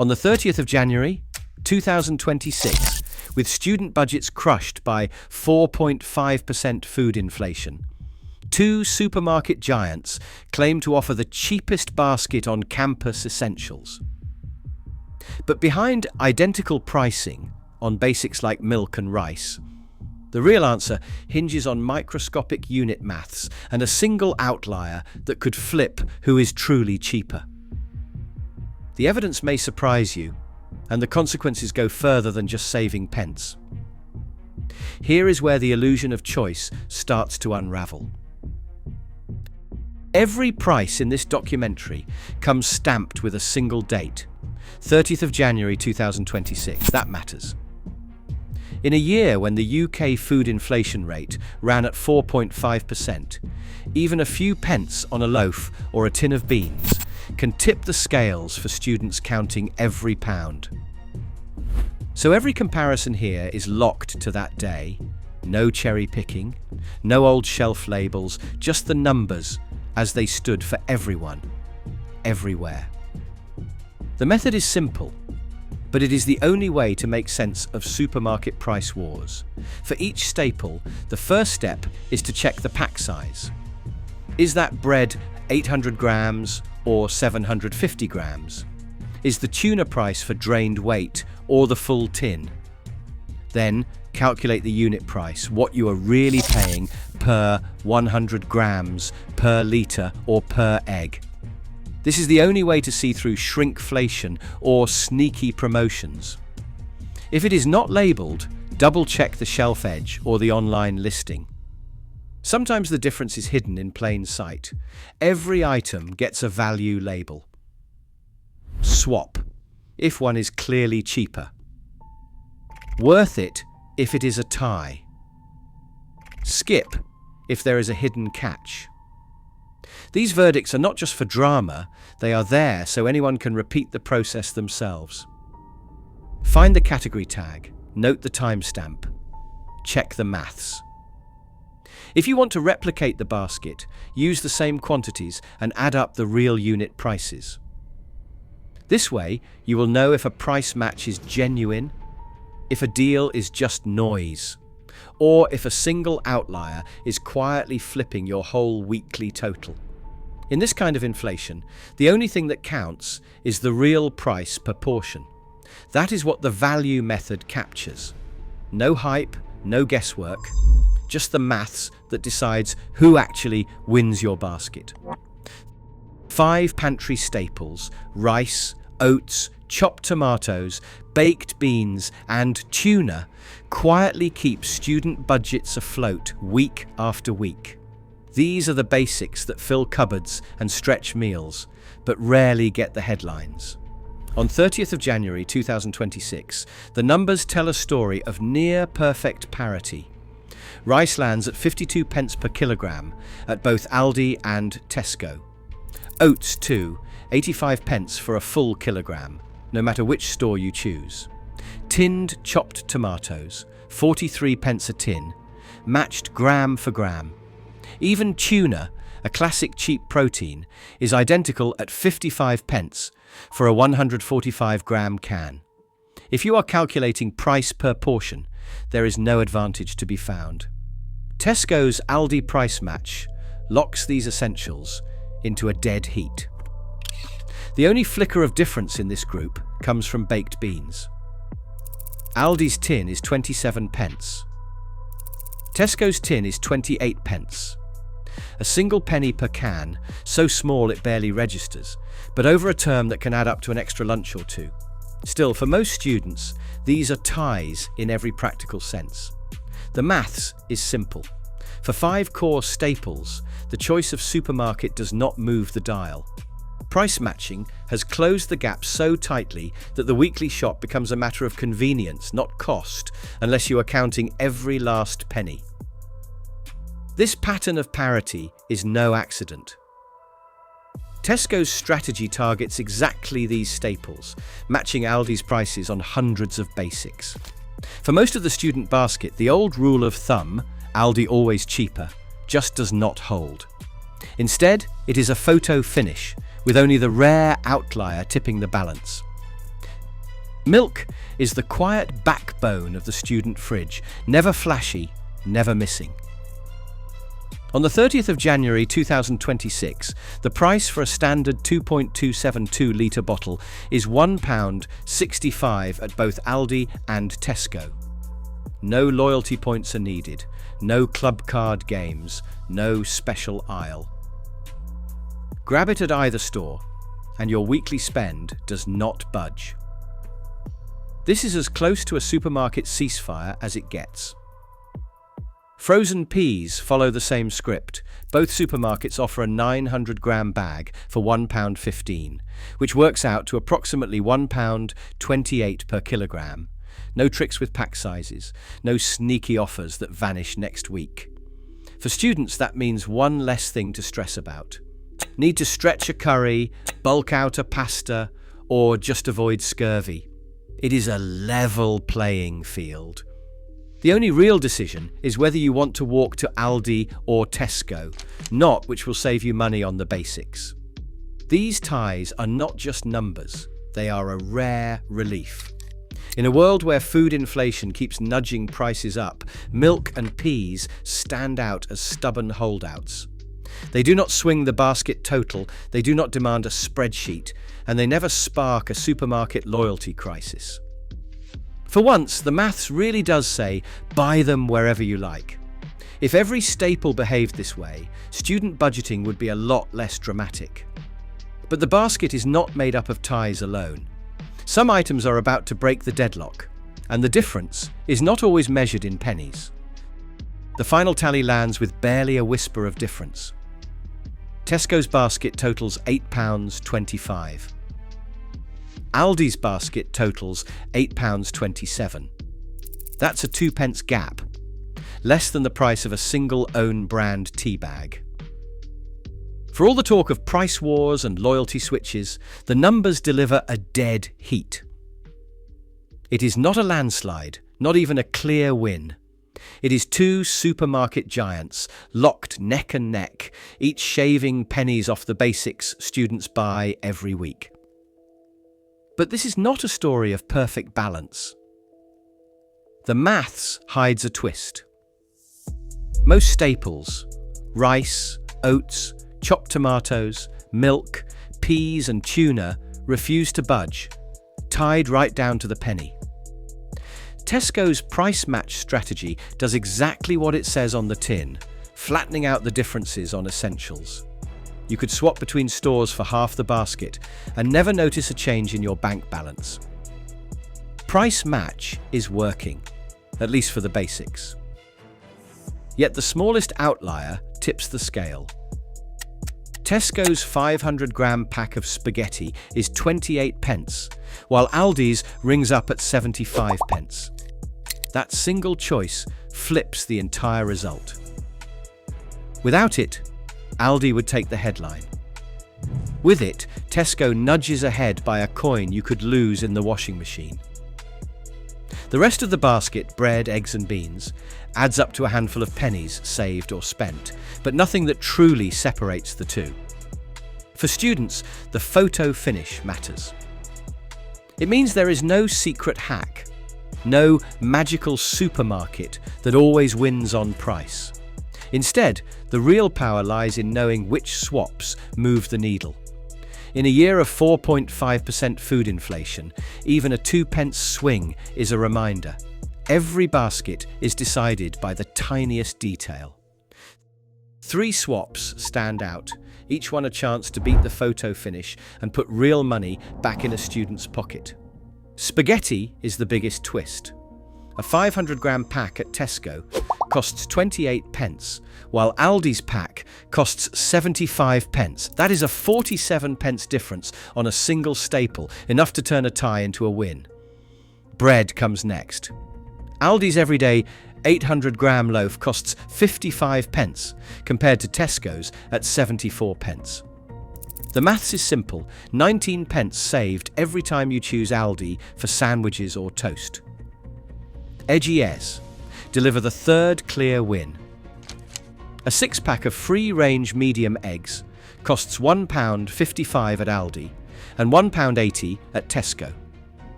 On the 30th of January, 2026, with student budgets crushed by 4.5% food inflation, two supermarket giants claim to offer the cheapest basket on campus essentials. But behind identical pricing on basics like milk and rice, the real answer hinges on microscopic unit maths and a single outlier that could flip who is truly cheaper. The evidence may surprise you, and the consequences go further than just saving pence. Here is where the illusion of choice starts to unravel. Every price in this documentary comes stamped with a single date, 30th of January 2026. That matters. In a year when the UK food inflation rate ran at 4.5%, even a few pence on a loaf or a tin of beans can tip the scales for students counting every pound. So every comparison here is locked to that day. No cherry picking, no old shelf labels, just the numbers as they stood for everyone, everywhere. The method is simple, but it is the only way to make sense of supermarket price wars. For each staple, the first step is to check the pack size. Is that bread 800 grams or 750 grams? Is the tuna price for drained weight or the full tin? Then calculate the unit price, what you are really paying per 100 grams, per litre or per egg. This is the only way to see through shrinkflation or sneaky promotions. If it is not labelled, double-check the shelf edge or the online listing. Sometimes the difference is hidden in plain sight. Every item gets a value label. Swap, if one is clearly cheaper. Worth it, if it is a tie. Skip, if there is a hidden catch. These verdicts are not just for drama, they are there so anyone can repeat the process themselves. Find the category tag, note the timestamp, check the maths. If you want to replicate the basket, use the same quantities and add up the real unit prices. This way, you will know if a price match is genuine, if a deal is just noise, or if a single outlier is quietly flipping your whole weekly total. In this kind of inflation, the only thing that counts is the real price per portion. That is what the value method captures. No hype, no guesswork, just the maths that decides who actually wins your basket. 5 pantry staples: rice, oats, chopped tomatoes, baked beans, and tuna quietly keep student budgets afloat week after week. These are the basics that fill cupboards and stretch meals, but rarely get the headlines. On 30th of January 2026, the numbers tell a story of near-perfect parity. Rice lands at 52 pence per kilogram at both Aldi and Tesco. Oats, too, 85 pence for a full kilogram, no matter which store you choose. Tinned chopped tomatoes, 43 pence a tin, matched gram for gram. Even tuna, a classic cheap protein, is identical at 55 pence for a 145-gram can. If you are calculating price per portion, there is no advantage to be found. Tesco's Aldi price match locks these essentials into a dead heat. The only flicker of difference in this group comes from baked beans. Aldi's tin is 27 pence. Tesco's tin is 28 pence. A single penny per can, so small it barely registers, but over a term that can add up to an extra lunch or two. Still, for most students, these are ties in every practical sense. The maths is simple. For 5 core staples, the choice of supermarket does not move the dial. Price matching has closed the gap so tightly that the weekly shop becomes a matter of convenience, not cost, unless you are counting every last penny. This pattern of parity is no accident. Tesco's strategy targets exactly these staples, matching Aldi's prices on hundreds of basics. For most of the student basket, the old rule of thumb, Aldi always cheaper, just does not hold. Instead, it is a photo finish, with only the rare outlier tipping the balance. Milk is the quiet backbone of the student fridge, never flashy, never missing. On the 30th of January 2026, the price for a standard 2.272-litre bottle is £1.65 at both Aldi and Tesco. No loyalty points are needed, no club card games, no special aisle. Grab it at either store, and your weekly spend does not budge. This is as close to a supermarket ceasefire as it gets. Frozen peas follow the same script. Both supermarkets offer a 900-gram bag for £1.15, which works out to approximately £1.28 per kilogram. No tricks with pack sizes, no sneaky offers that vanish next week. For students, that means one less thing to stress about. Need to stretch a curry, bulk out a pasta, or just avoid scurvy. It is a level playing field. The only real decision is whether you want to walk to Aldi or Tesco, not which will save you money on the basics. These ties are not just numbers, they are a rare relief. In a world where food inflation keeps nudging prices up, milk and peas stand out as stubborn holdouts. They do not swing the basket total, they do not demand a spreadsheet, and they never spark a supermarket loyalty crisis. For once, the maths really does say, buy them wherever you like. If every staple behaved this way, student budgeting would be a lot less dramatic. But the basket is not made up of ties alone. Some items are about to break the deadlock, and the difference is not always measured in pennies. The final tally lands with barely a whisper of difference. Tesco's basket totals £8.25. Aldi's basket totals £8.27. That's a 2p gap, less than the price of a single own brand tea bag. For all the talk of price wars and loyalty switches, the numbers deliver a dead heat. It is not a landslide, not even a clear win. It is two supermarket giants locked neck and neck, each shaving pennies off the basics students buy every week. But this is not a story of perfect balance. The maths hides a twist. Most staples, rice, oats, chopped tomatoes, milk, peas and tuna refuse to budge, tied right down to the penny. Tesco's price match strategy does exactly what it says on the tin, flattening out the differences on essentials. You could swap between stores for half the basket and never notice a change in your bank balance. Price match is working, at least for the basics. Yet the smallest outlier tips the scale. Tesco's 500-gram pack of spaghetti is 28p, while Aldi's rings up at 75p. That single choice flips the entire result. Without it, Aldi would take the headline. With it, Tesco nudges ahead by a coin you could lose in the washing machine. The rest of the basket, bread, eggs and beans, adds up to a handful of pennies saved or spent, but nothing that truly separates the two. For students, the photo finish matters. It means there is no secret hack, no magical supermarket that always wins on price. Instead, the real power lies in knowing which swaps move the needle. In a year of 4.5% food inflation, even a 2p swing is a reminder. Every basket is decided by the tiniest detail. 3 swaps stand out, each one a chance to beat the photo finish and put real money back in a student's pocket. Spaghetti is the biggest twist. A 500-gram pack at Tesco costs 28p, while Aldi's pack costs 75p. That is a 47p difference on a single staple, enough to turn a tie into a win. Bread comes next. Aldi's everyday 800-gram loaf costs 55p, compared to Tesco's at 74p. The maths is simple, 19p saved every time you choose Aldi for sandwiches or toast. Edgies deliver the third clear win. A 6-pack of free-range medium eggs costs £1.55 at Aldi and £1.80 at Tesco.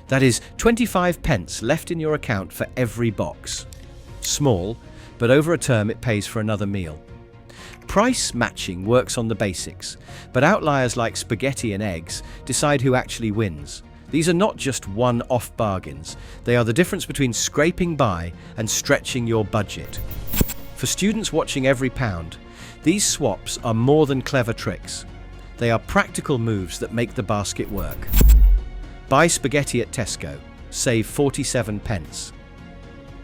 That is 25 pence left in your account for every box. Small, but over a term it pays for another meal. Price matching works on the basics, but outliers like spaghetti and eggs decide who actually wins. These are not just one-off bargains, they are the difference between scraping by and stretching your budget. For students watching every pound, these swaps are more than clever tricks. They are practical moves that make the basket work. Buy spaghetti at Tesco, save 47 pence.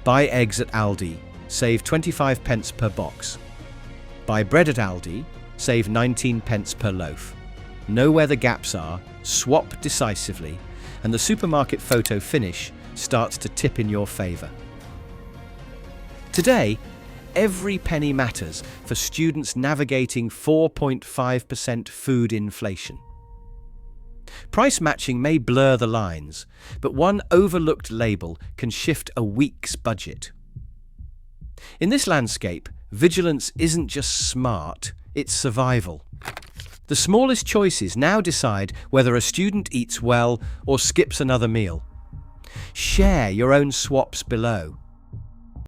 Buy eggs at Aldi, save 25 pence per box. Buy bread at Aldi, save 19 pence per loaf. Know where the gaps are, swap decisively, and the supermarket photo finish starts to tip in your favour. Today, every penny matters for students navigating 4.5% food inflation. Price matching may blur the lines, but one overlooked label can shift a week's budget. In this landscape, vigilance isn't just smart, it's survival. The smallest choices now decide whether a student eats well or skips another meal. Share your own swaps below.